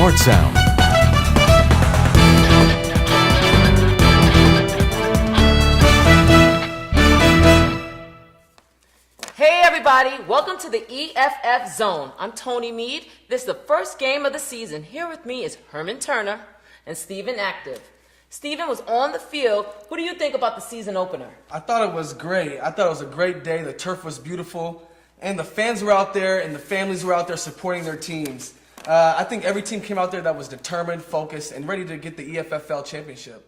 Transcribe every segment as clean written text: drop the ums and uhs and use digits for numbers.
Smart Sound. Hey everybody, welcome to the EFF Zone. I'm Tony Mead. This is the first game of the season. Here with me is Herman Turner and Stephen Active. Stephen was on the field. What do you think about the season opener? I thought it was great. I thought it was a great day. The turf was beautiful. And the fans were out there and the families were out there supporting their teams. I think every team came out there that was determined, focused, and ready to get the EFFL championship.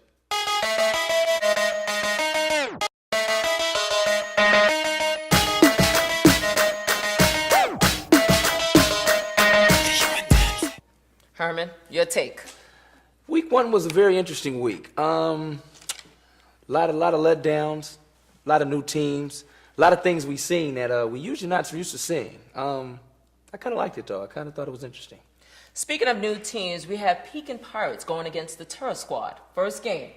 Herman, your take. Week one was a very interesting week. Lot of letdowns, a lot of new teams, a lot of things we've seen that we usually not used to seeing. I kind of liked it though. I kind of thought it was interesting. Speaking of new teams, we have Pecan Pirates going against the Terror Squad. First game.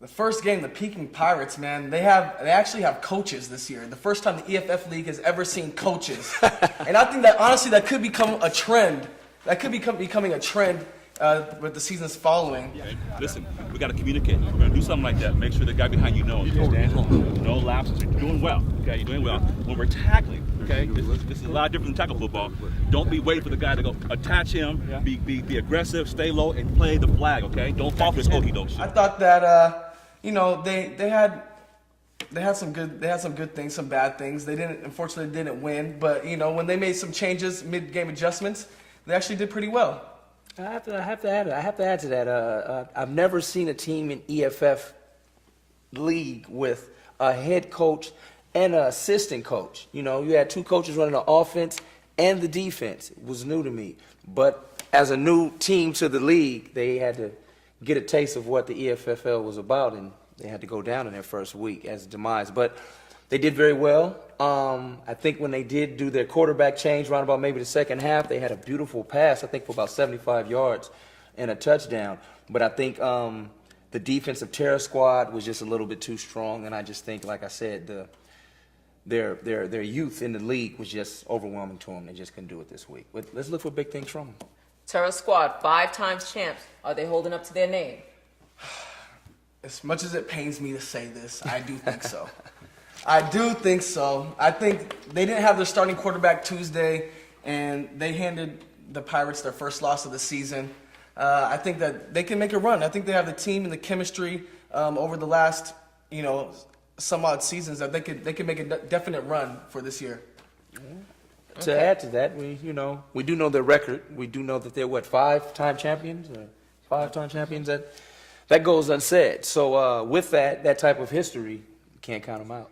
First game, the Pecan Pirates, man, they actually have coaches this year. The first time the EFF League has ever seen coaches. And I think that honestly that could become a trend. That could become becoming a trend with the seasons following. Okay. Listen, we got to communicate. We're going to do something like that. Make sure the guy behind you knows. You understand? No lapses. You're doing well. Okay, you're doing well. When we're tackling, okay, this is a lot different than tackle football. Don't be waiting for the guy to go attach him. Be aggressive, stay low, and play the flag. Okay, don't fall for this okey doke shit. I thought that they had some good things, some bad things. They unfortunately didn't win, but when they made some changes, mid-game adjustments, they actually did pretty well. I have to add to that. I've never seen a team in EFF League with a head coach and an assistant coach. You had two coaches running the offense and the defense. It was new to me, but as a new team to the league, they had to get a taste of what the EFFL was about, and they had to go down in their first week as a demise. But they did very well. I think when they did do their quarterback change around about maybe the second half, they had a beautiful pass, I think for about 75 yards and a touchdown. But I think the defensive terror squad was just a little bit too strong, and I just think, like I said, their youth in the league was just overwhelming to them. They just couldn't do it this week. But let's look for big things from them. Terror Squad, 5 times champs. Are they holding up to their name? As much as it pains me to say this, I do think so. I do think so. I think they didn't have their starting quarterback Tuesday, and they handed the Pirates their first loss of the season. I think that they can make a run. I think they have the team and the chemistry over the last, some odd seasons that they could make a definite run for this year. To add to that, we do know their record. We do know that they're 5-time champions, or 5-time champions. That goes unsaid. So with that type of history, you can't count them out.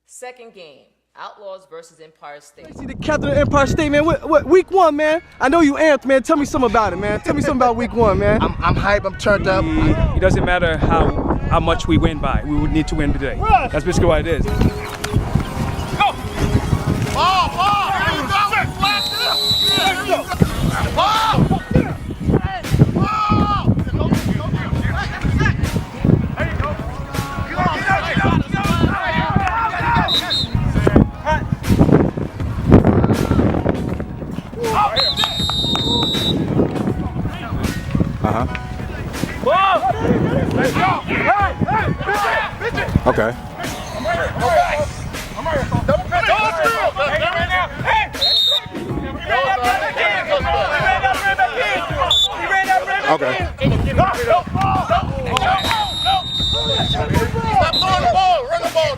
Second game, Outlaws versus Empire State. See the captain of Empire State, man. What week one, man? I know you amped, man. Tell me something about it, man. Tell me something about week one, man. I'm hype. I'm turned up. It doesn't matter how much we win by. We would need to win today. That's basically what it is. Okay. Okay. Stop throwing the ball. Run the ball.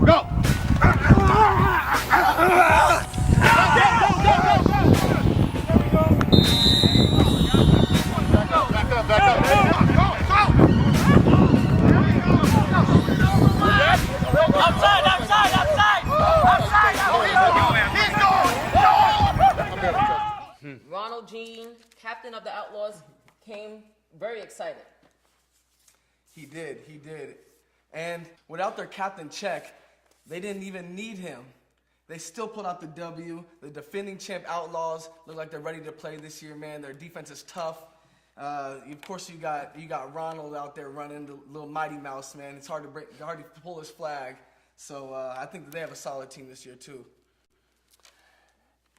Go. Back up. Outside. came very excited. He did. And without their captain Check, they didn't even need him. They still pulled out the W. The defending champ Outlaws look like they're ready to play this year, man. Their defense is tough. Of course, you got Ronald out there running the little Mighty Mouse, man. It's hard to pull his flag. So I think that they have a solid team this year too.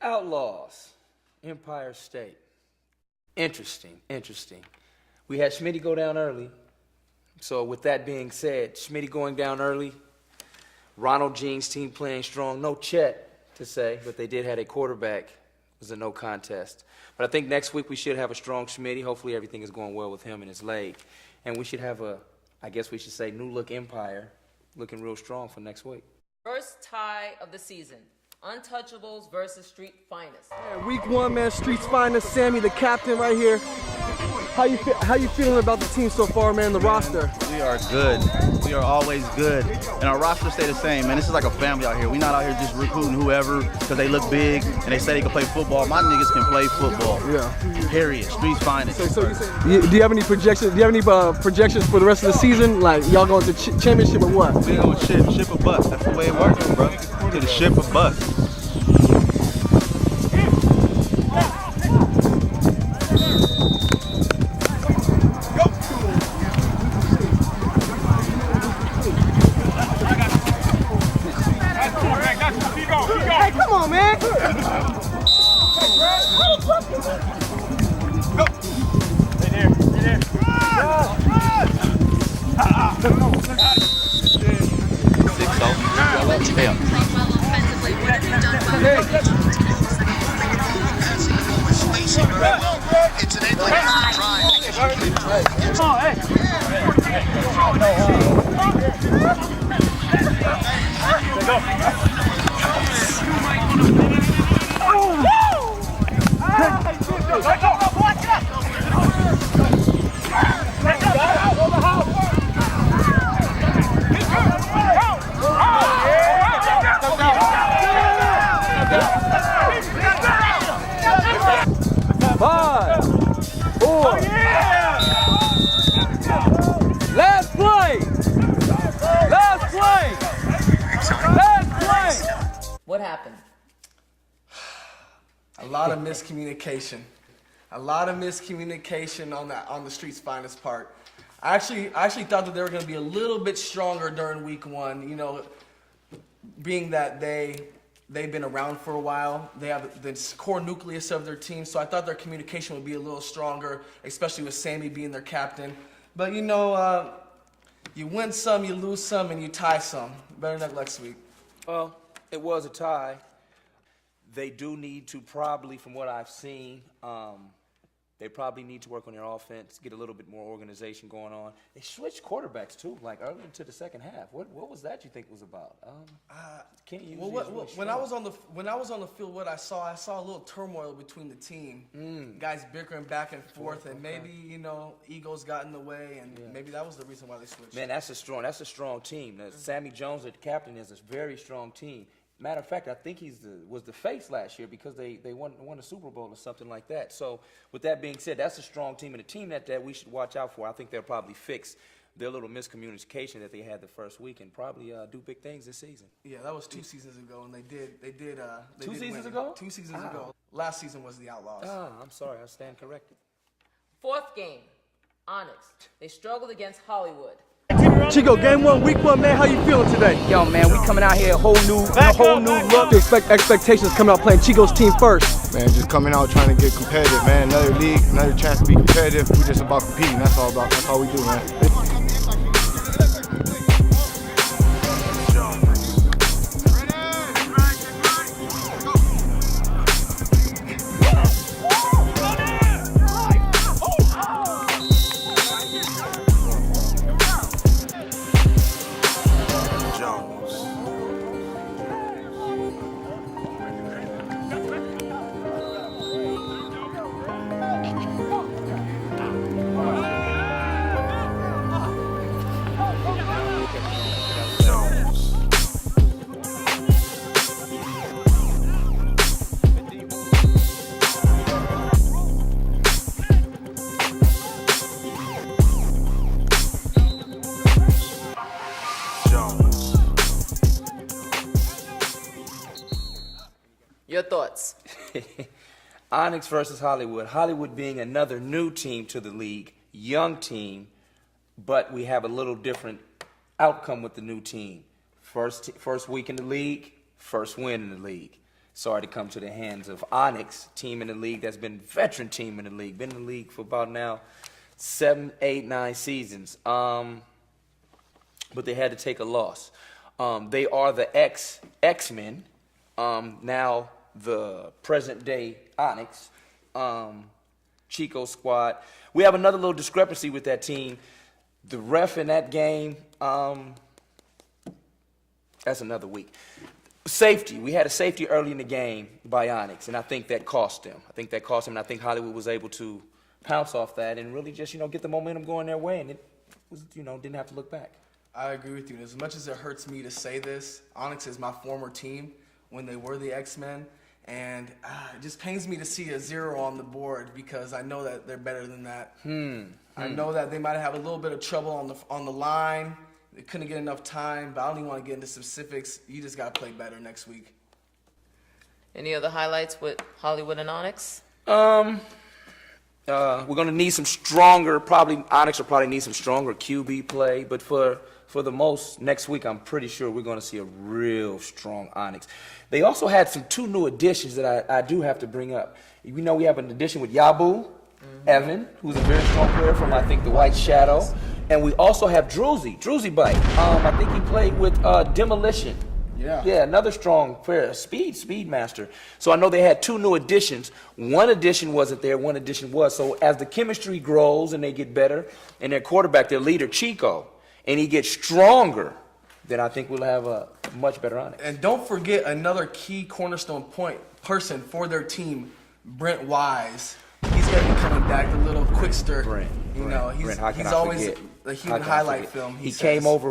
Outlaws, Empire State. Interesting. We had Schmitty go down early. So with that being said, Schmitty going down early, Ronald Jean's team playing strong. No Chet to say, but they did have a quarterback. It was a no contest. But I think next week we should have a strong Schmitty. Hopefully everything is going well with him and his leg. And we should have new look Empire looking real strong for next week. First tie of the season. Untouchables versus Street Finest. Man, week 1, man, Street's finest. Sammy, the captain right here. How you feeling about the team so far, man, the roster? We are good. We are always good. And our roster stay the same, man. This is like a family out here. We're not out here just recruiting whoever because they look big and they say they can play football. My niggas can play football. Yeah. Period. Street's finest. So do you have any projections? Do you have any projections for the rest of the season? Like y'all going to championship or what? We going ship or bust. That's the way it works, bro. To the ship or bust. Hey, come on, man! Go! 6-0. Damn. It's an 8-minute drive. Come on, Five, four. Last play. What happened? A lot of miscommunication. A lot of miscommunication on the Street's finest part. I actually thought that they were going to be a little bit stronger during week 1. You know, being that they've been around for a while. They have the core nucleus of their team, so I thought their communication would be a little stronger, especially with Sammy being their captain. But you know, you win some, you lose some, and you tie some. Better than next week. Well, it was a tie. They do need to probably, from what I've seen, they probably need to work on their offense, get a little bit more organization going on. They switched quarterbacks too, like early into the second half. What was that you think was about? Can't use when I was on the field, what I saw a little turmoil between the team. Guys bickering back and forth, and maybe egos got in the way, and maybe that was the reason why they switched. Man, that's a strong team. Sammy Jones, the captain, is a very strong team. Matter of fact, I think was the face last year because they won a Super Bowl or something like that. So with that being said, that's a strong team and a team that we should watch out for. I think they'll probably fix their little miscommunication that they had the first week and probably do big things this season. Yeah, that was 2 seasons ago, and they did 2 seasons ago? 2 seasons ago. Last season was the Outlaws. I'm sorry, I stand corrected. Fourth game, Onyx. They struggled against Hollywood. Chico, game 1, week 1, man, how you feeling today? Yo, man, we coming out here a whole new look. Expectations coming out playing Chico's team first. Man, just coming out trying to get competitive, man. Another league, another chance to be competitive. We just about competing. That's all we do, man. Your thoughts? Onyx versus Hollywood. Hollywood being another new team to the league, young team, but we have a little different outcome with the new team. First week in the league, first win in the league. Sorry to come to the hands of Onyx, team in the league that's been veteran team in the league. Been in the league for about now 7, 8, 9 seasons. But they had to take a loss. They are the X-Men, now the present-day Onyx, Chico squad. We have another little discrepancy with that team. The ref in that game, that's another week. Safety. We had a safety early in the game by Onyx, and I think that cost them. And I think Hollywood was able to pounce off that and really just, get the momentum going their way, and it was, didn't have to look back. I agree with you. As much as it hurts me to say this, Onyx is my former team when they were the X-Men, and it just pains me to see a 0 on the board because I know that they're better than that. I know that they might have a little bit of trouble on the line. They couldn't get enough time, but I don't even want to get into specifics. You just got to play better next week. Any other highlights with Hollywood and Onyx? We're going to need some stronger, Onyx will probably need some stronger QB play, but for the most, next week I'm pretty sure we're going to see a real strong Onyx. They also had 2 new additions that I do have to bring up. We have an addition with Yabu, Evan, who's a very strong player from, I think, the White Shadow. And we also have Druzy Bite. I think he played with Demolition. Yeah, another strong player, speed master. So I know they had 2 new additions. One addition wasn't there, one addition was. So as the chemistry grows and they get better, and their quarterback, their leader, Chico, and he gets stronger, then I think we'll have a much better Onyx. And don't forget another key cornerstone person for their team, Brent Wise. He's going to be coming back, the little quickster. Brent, he's always a human highlight film. He came over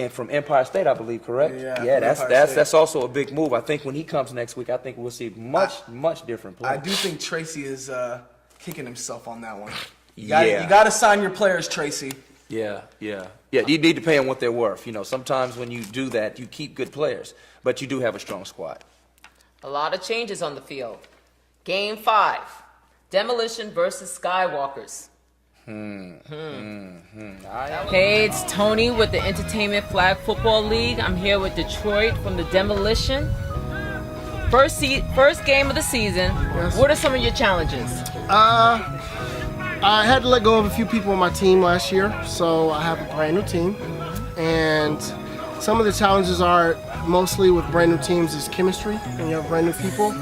from Empire State, I believe, correct? Yeah, that's also a big move. I think when he comes next week, I think we'll see much different play. I do think Tracy is kicking himself on that one. You got to sign your players, Tracy. Yeah. You need to pay them what they're worth. Sometimes when you do that, you keep good players, but you do have a strong squad. A lot of changes on the field. Game 5, Demolition versus Skywalkers. Hey, it's Tony with the Entertainment Flag Football League. I'm here with Detroit from the Demolition. First game of the season. Yes. What are some of your challenges? I had to let go of a few people on my team last year, so I have a brand new team. And some of the challenges are mostly with brand new teams is chemistry, when you have brand new people.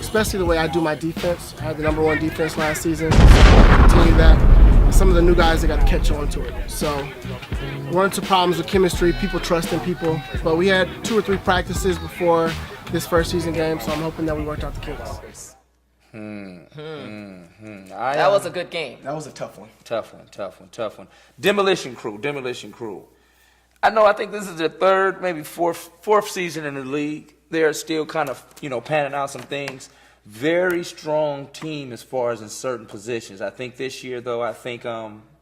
Especially the way I do my defense. I had the #1 defense last season, so I continue that. And some of the new guys, they got to catch on to it. So run into problems with chemistry, people trusting people. But we had 2 or 3 practices before this first season game, so I'm hoping that we worked out the kinks. That was a good game. That was a tough one. Tough one. Demolition Crew. I think this is their 3rd, maybe 4th season in the league. They're still kind of, panning out some things. Very strong team as far as in certain positions. I think this year, though,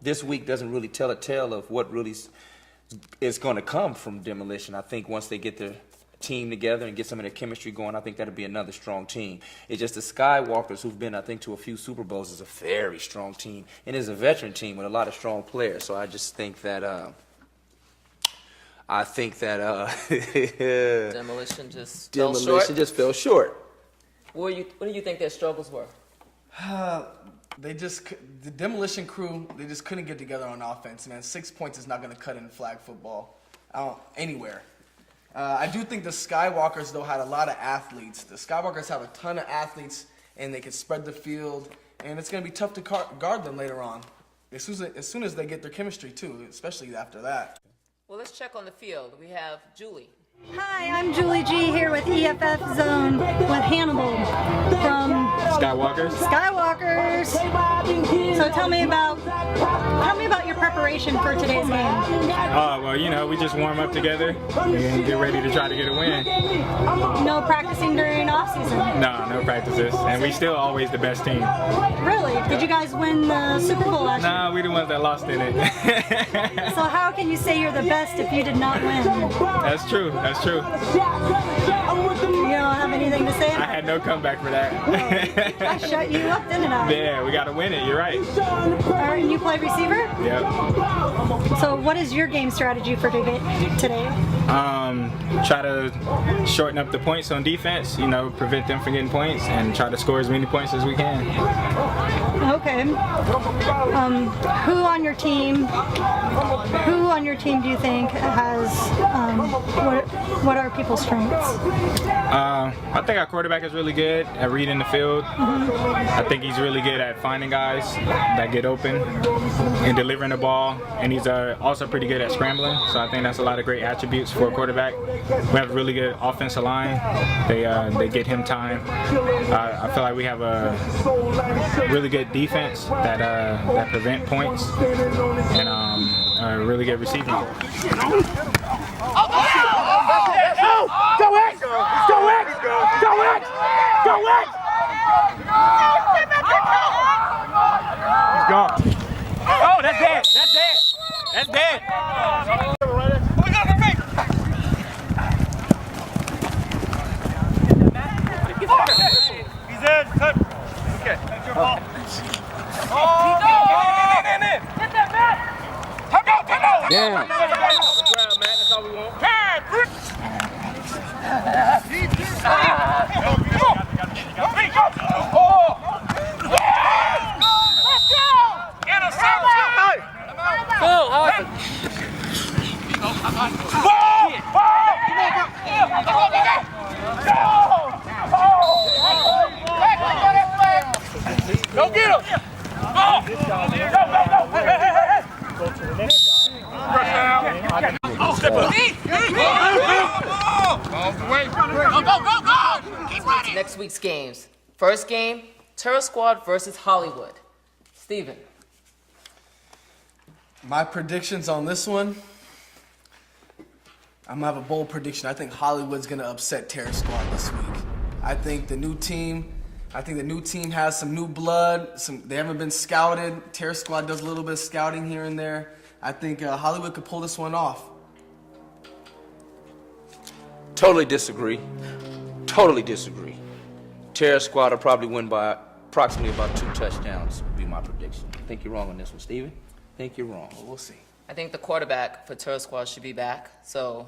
this week doesn't really tell a tale of what really is going to come from Demolition. I think once they get their team together and get some of their chemistry going, I think that'll be another strong team. It's just the Skywalkers, who've been, I think, to a few Super Bowls, is a very strong team. And is a veteran team with a lot of strong players. So I just think that... Demolition just fell short. What do you think their struggles were? The Demolition Crew, they just couldn't get together on offense, man. 6 points is not going to cut in flag football anywhere. I do think the Skywalkers, though, had a lot of athletes. The Skywalkers have a ton of athletes, and they can spread the field, and it's going to be tough to guard them later on, as soon as they get their chemistry, too, especially after that. Well, let's check on the field. We have Julie. Hi, I'm Julie G here with EFF Zone with Hannibal from Skywalkers. So tell me about your preparation preparation for today's game? Well, you know, we just warm up together and get ready to try to get a win. No practicing during off season? No practices. And we still always the best team. Really? Did you guys win the Super Bowl last year? Nah, we the ones that lost in it. So how can you say you're the best if you did not win? That's true. That's true. You don't have anything to say? I had no comeback for that. I shut you up, didn't I? Yeah, we got to win it. You're right. All right, and you play receiver? Yep. So what is your game strategy for today? Try to shorten up the points on defense, you know, prevent them from getting points, and try to score as many points as we can. Okay. Who on your team do you think has, what are people's strengths? I think our quarterback is really good at reading the field. I think he's really good at finding guys that get open and delivering the ball, and he's also pretty good at scrambling, so I think that's a lot of great attributes for a quarterback. We have a really good offensive line. They get him time. I feel like we have a really good defense that prevent points, and a really good receiving. Go X! Go X! Go X! Go X! He's gone. Oh, that's dead. That's dead. That's dead. He's in. Okay. That's your ball. Oh! In. Get that, Matt! Come on! Damn. Grab, Matt. That's all we want. Go get him! Next week's games. First game, Terror Squad versus Hollywood. Steven. My predictions on this one, I'm gonna have a bold prediction. I think Hollywood's gonna upset Terror Squad this week. I think the new team has some new blood. They haven't been scouted. Terror Squad does a little bit of scouting here and there. I think Hollywood could pull this one off. Totally disagree. Totally disagree. Terror Squad will probably win by approximately about 2 touchdowns, would be my prediction. I think you're wrong on this one, Steven. I think you're wrong. Well, we'll see. I think the quarterback for Terror Squad should be back, so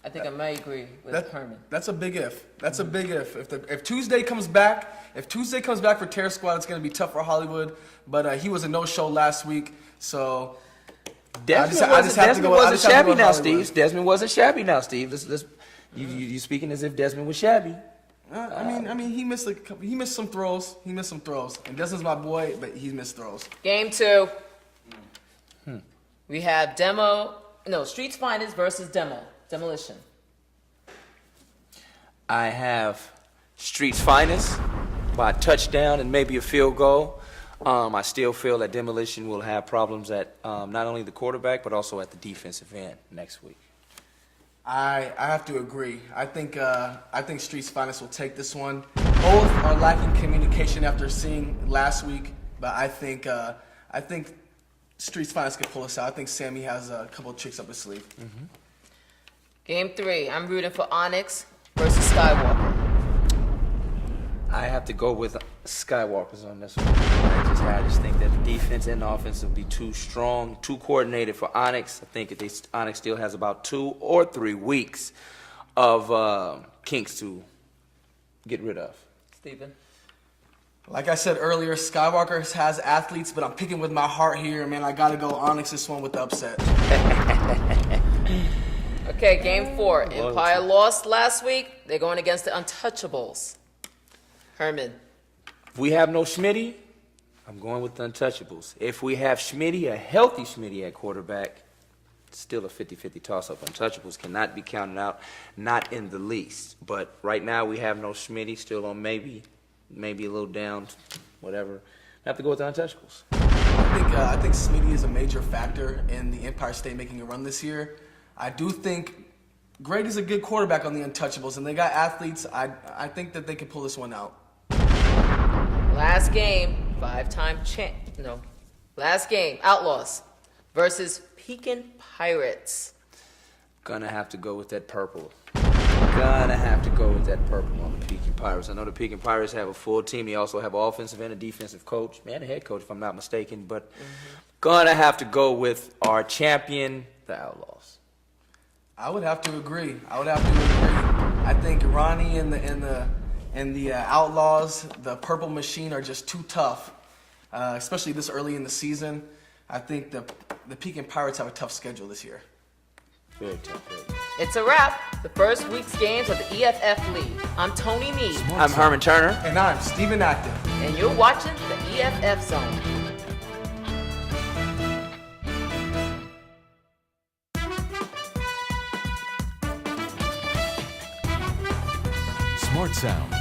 I think I may agree with Herman. That's a big if. That's a big if. If Tuesday comes back for Terror Squad, it's gonna be tough for Hollywood. But he was a no-show last week, so Desmond wasn't shabby now, Steve. Desmond wasn't shabby now, Steve. You speaking as if Desmond was shabby. I mean, he missed some throws. And Desmond's my boy, but he missed throws. Game 2. We have Streets Finest versus Demolition. I have Streets Finest by a touchdown and maybe a field goal. I still feel that Demolition will have problems at not only the quarterback but also at the defensive end next week. I have to agree. I think Streets Finest will take this one. Both are lacking communication after seeing last week, but I think Streets Finest could pull us out. I think Sammy has a couple of tricks up his sleeve. Game 3. I'm rooting for Onyx versus Skywalker. I have to go with Skywalkers on this one. I just think that the defense and the offense will be too strong, too coordinated for Onyx. I think Onyx still has about 2 or 3 weeks of kinks to get rid of. Steven. Like I said earlier, Skywalker has athletes, but I'm picking with my heart here, man. I gotta go Onyx this one with the upset. Okay, game 4. Empire lost last week. They're going against the Untouchables. Herman. If we have no Schmitty, I'm going with the Untouchables. If we have Schmitty, a healthy Schmitty at quarterback, it's still a 50-50 toss-up. Untouchables cannot be counted out, not in the least. But right now we have no Schmitty, still on maybe a little down, whatever. I have to go with the Untouchables. I think Smitty is a major factor in the Empire State making a run this year. I do think Greg is a good quarterback on the Untouchables, and they got athletes. I think that they can pull this one out. Last game, last game, Outlaws versus Pecan Pirates. Gonna have to go with that purple. Gonna have to go with that purple on the Pecan Pirates. I know the Pecan Pirates have a full team. They also have an offensive and a defensive coach, and a head coach, if I'm not mistaken. But gonna have to go with our champion, the Outlaws. I would have to agree. I think Ronnie and the Outlaws, the Purple Machine, are just too tough, especially this early in the season. I think the Pecan Pirates have a tough schedule this year. Very tough. It's a wrap. The first week's games of the EFF League. I'm Tony Meade. I'm Herman Turner. And I'm Stephen Active. And you're watching the EFF Zone. Smart Sound